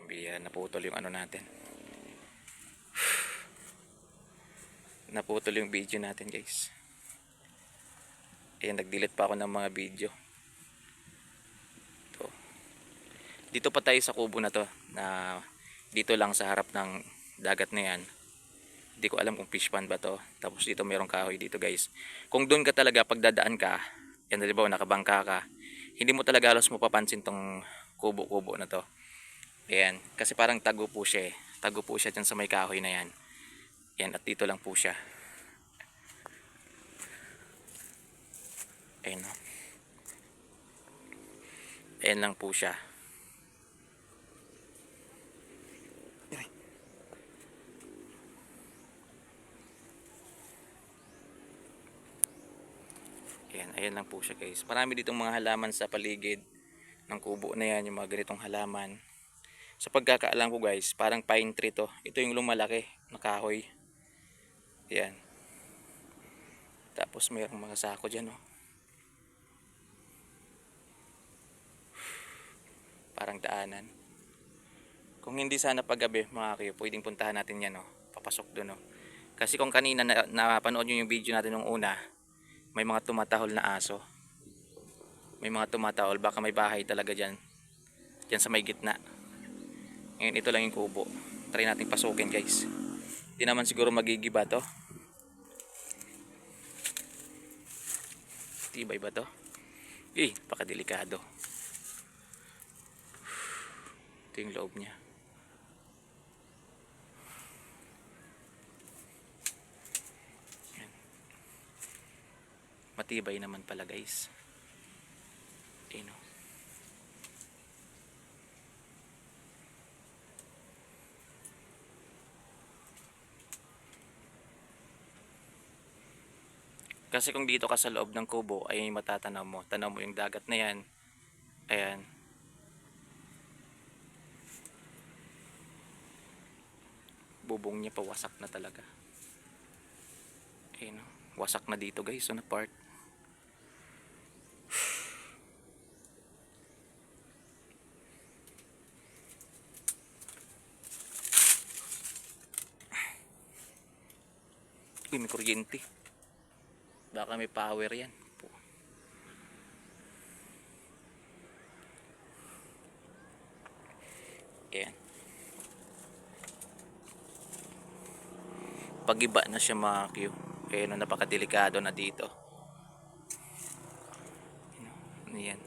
Biya, naputol yung ano natin. Naputol yung video natin, guys. Ayan, nag-delete pa ako ng mga video. Ito. Dito pa tayo sa kubo na to, na dito lang sa harap ng dagat na yan. Hindi ko alam kung fish pond ba to. Tapos dito mayroong kahoy dito, guys. Kung doon ka talaga, pagdadaan ka, yan, di ba, nakabangka ka, hindi mo talaga halos mapapansin tong kubo-kubo na to. Ayan, kasi parang tago po siya eh. Tago po siya dyan sa may kahoy na yan. Ayan, at dito lang po siya. Ayan o. Ayan lang po siya. Ayan, ayan lang po siya, guys. Marami ditong mga halaman sa paligid ng kubo na yan, yung mga ganitong halaman. Sa pagkakaalam ko, guys, parang pine tree to. Ito yung lumalaki na kahoy. Ayan. Tapos mayroong mga sako dyan, oh. Parang daanan. Kung hindi sana paggabi, mga kayo, pwedeng puntahan natin yan, oh. Papasok dun, oh. Kasi kung kanina napanood nyo yung video natin nung una, may mga tumatahol na aso. May mga tumatahol, baka may bahay talaga dyan. Dyan sa may gitna. Ngayon, ito lang yung kubo. Try natin pasukin, guys. Hindi naman siguro magigiba to. Tibay ba to? Pakadelikado. Ito yung loob niya. Yan. Matibay naman pala, guys. Ayun, oh. Kasi kung dito ka sa loob ng kubo, ay matatanaw mo. Tanaw mo yung dagat na yan. Ayan. Bubong niya pawasak na talaga. Ayun, oh. Wasak na dito, guys. So na part. Uy, may kuryente. Baka may power yan. Ayan. Pag-iba na siya, mga Q. Ayan, napakadelikado na dito. Ayan.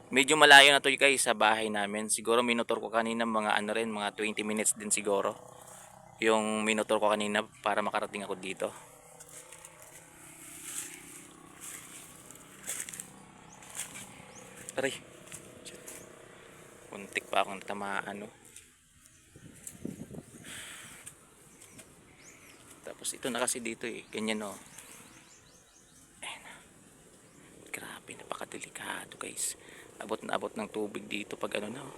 Medyo malayo na to, guys, sa bahay namin. Siguro minutor ko kanina mga ano rin, mga 20 minutes din siguro. Yung minutor ko kanina para makarating ako dito. Aray. Muntik pa akong tamaan, no. Tapos ito na kasi dito eh. Ganyan, no. Ayan. Grabe, napakadelikado, guys. Abot na abot ng tubig dito pag ano na, oh.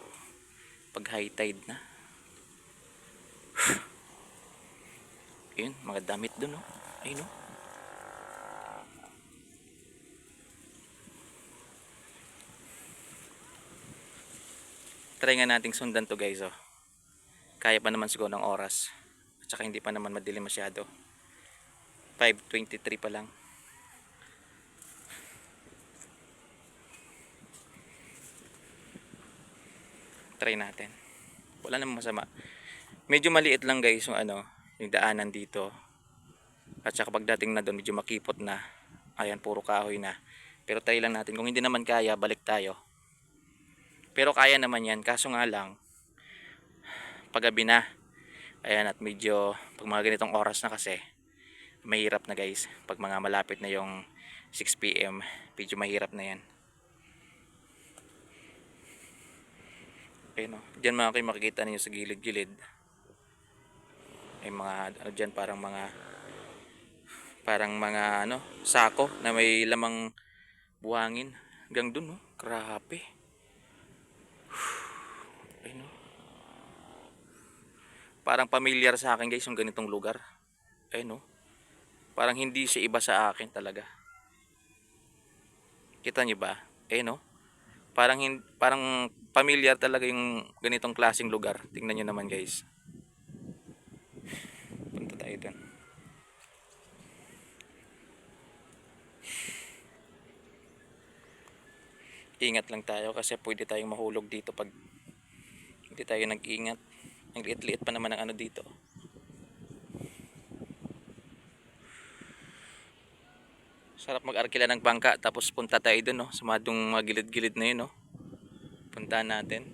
Pag high tide na. Ayun, mga damit dun, oh. Ayun, oh. Try nga nating sundan to, guys, oh. Kaya pa naman siguro ng oras. At saka hindi pa naman madilim masyado. 5:23 pa lang. Try natin. Wala namang masama. Medyo maliit lang, guys, yung ano, yung daanan dito. At saka pagdating na doon, medyo makipot na. Ayan, puro kahoy na. Pero try lang natin. Kung hindi naman kaya, balik tayo. Pero kaya naman yan. Kaso nga lang, paggabi na. Ayan, at medyo, pag mga ganitong oras na kasi, mahirap na, guys. Pag mga malapit na yung 6 PM, medyo mahirap na yan. Ayun, oh. Diyan mga kayo makikita ninyo sa gilid-gilid. Ay mga ano dyan, parang mga ano, sako na may lamang buhangin. Hanggang dun, oh. Grabe. Ayun, oh. Parang familiar sa akin, guys, yung ganitong lugar. Ayun, oh. Parang hindi siya iba sa akin talaga. Kita nyo ba? No? Parang familiar talaga yung ganitong klaseng lugar. Tingnan nyo naman guys. Punta tayo dun. Ingat lang tayo kasi pwede tayong mahulog dito pag hindi tayo nag-ingat. Ang liit-liit pa naman ang ano dito. Sarap mag-arkila ng bangka tapos punta tayo dun, no? Sa mga gilid-gilid na yun, no? Puntahan natin.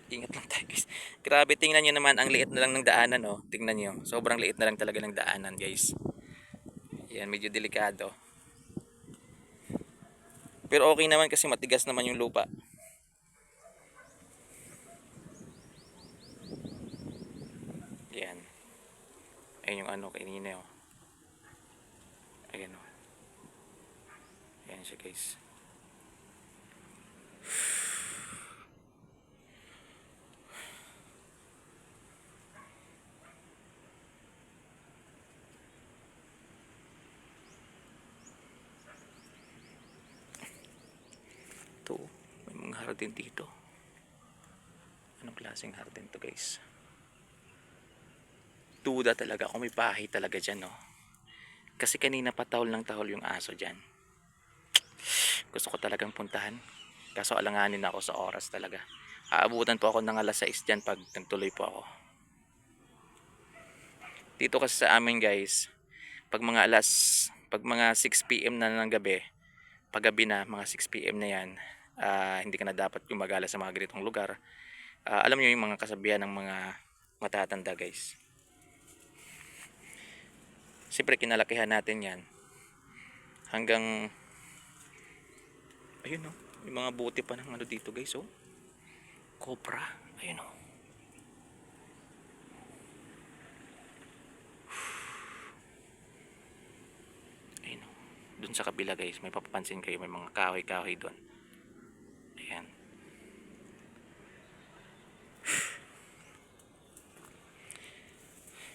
Ingat lang tayo guys. Grabe, tingnan nyo naman ang liit na lang ng daanan, no? Tingnan nyo. Sobrang liit na lang talaga ng daanan guys. Yan, medyo delikado. Pero okay naman kasi matigas naman yung lupa. Yan. Ayun yung ano kanina, oh. Ayan, oh. Ayan siya guys. Ito, may mga hardin dito. Anong klaseng hardin to guys? Duda talaga kung may bahay talaga dyan, no? Kasi kanina pa tahol ng tahol yung aso dyan. Gusto ko talagang puntahan. Kaso alanganin ako sa oras talaga. Aabutan po ako ng alas 6 dyan pag nagtuloy po ako. Dito kasi sa amin guys, pag mga 6 PM na ng gabi, paggabi na, mga 6 PM na yan, hindi ka na dapat gumagala sa mga ganitong lugar. Alam niyo yung mga kasabihan ng mga matatanda guys. Siyempre kinalakihan natin yan. Hanggang, ayun, oh, may mga buti pa ng ano dito guys, oh. Cobra, ayun, oh. Ayun, oh. Dun sa kabila guys, may papapansin kayo, may mga kahoy-kahoy dun. Ayan.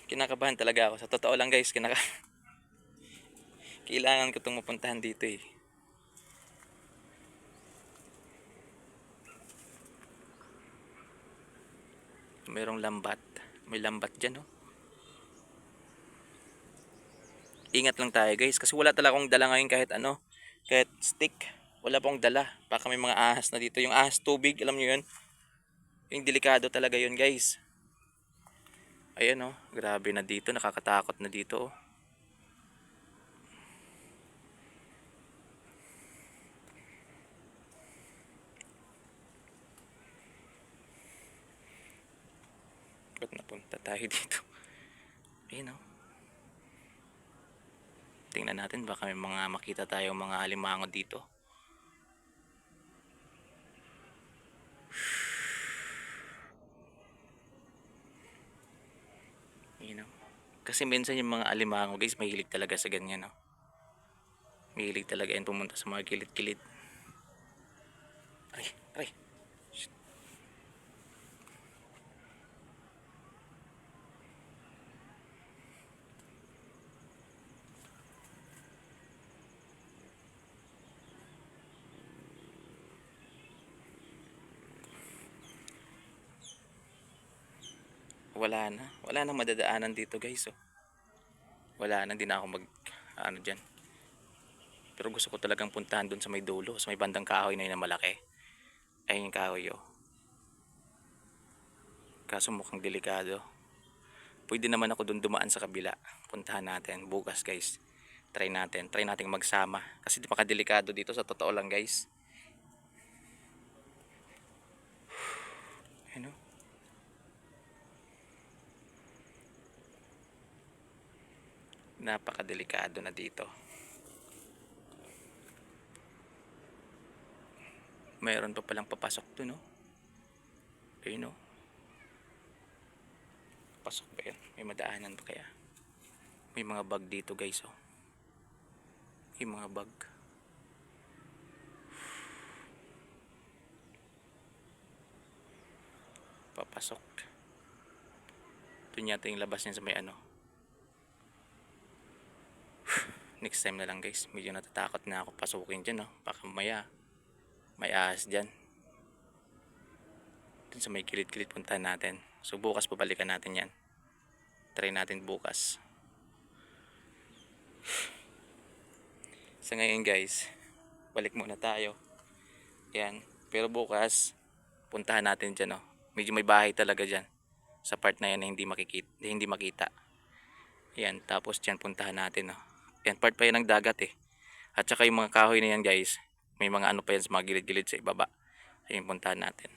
Kinakabahan talaga ako. Sa totoo lang guys, kailangan ko itong mapuntahan dito, eh. Merong lambat. May lambat dyan, oh. Ingat lang tayo guys, kasi wala talaga akong dala ngayon kahit ano. Kahit stick. Wala pong dala. Baka may mga ahas na dito. Yung ahas tubig, alam nyo yun? Yung delikado talaga yun guys. Ayan, oh, grabe na dito, nakakatakot na dito, oh. Ba't napunta tayo dito? Ayan, oh. Tingnan natin baka may mga makita tayo mga alimango dito. Ayan, oh. Kasi minsan yung mga alimango guys, mahilig talaga sa ganyan, oh. Mahilig talaga yan pumunta sa mga gilid-gilid. Aray, aray. Wala na madadaanan dito guys, oh. Wala na, din ako mag ano dyan. Pero gusto ko talagang puntahan dun sa may dulo, sa may bandang kahoy na yun na malaki. Ayun yung kahoy, oh. Kaso mukhang delikado. Pwede naman ako dun dumaan sa kabila. Puntahan natin bukas guys. Try nating magsama. Kasi di delikado dito sa totoo lang guys. Ano? Napakadelikado na dito. Mayroon pa palang papasok dun, no? Ayun, no? Pasok ba yan? May madaanan pa kaya? May mga bag dito guys, oh. May mga bag. Papasok. Ito yata yung labas niya sa may ano. Next time na lang guys. Medyo natatakot na ako pasukin dyan, no? Baka mamaya may ahas dyan. Dun sa may kilid-kilid puntahan natin. So bukas babalikan natin yan. Try natin bukas. Sa ngayon guys, balik muna tayo. Yan. Pero bukas, puntahan natin dyan, no? Medyo may bahay talaga dyan. Sa part na yan na hindi makita. Yan. Tapos dyan puntahan natin, no? Yan. Part pa yan ng dagat eh. At saka yung mga kahoy na yan guys, may mga ano pa yan sa mga gilid-gilid sa ibaba. Ayun puntahan natin.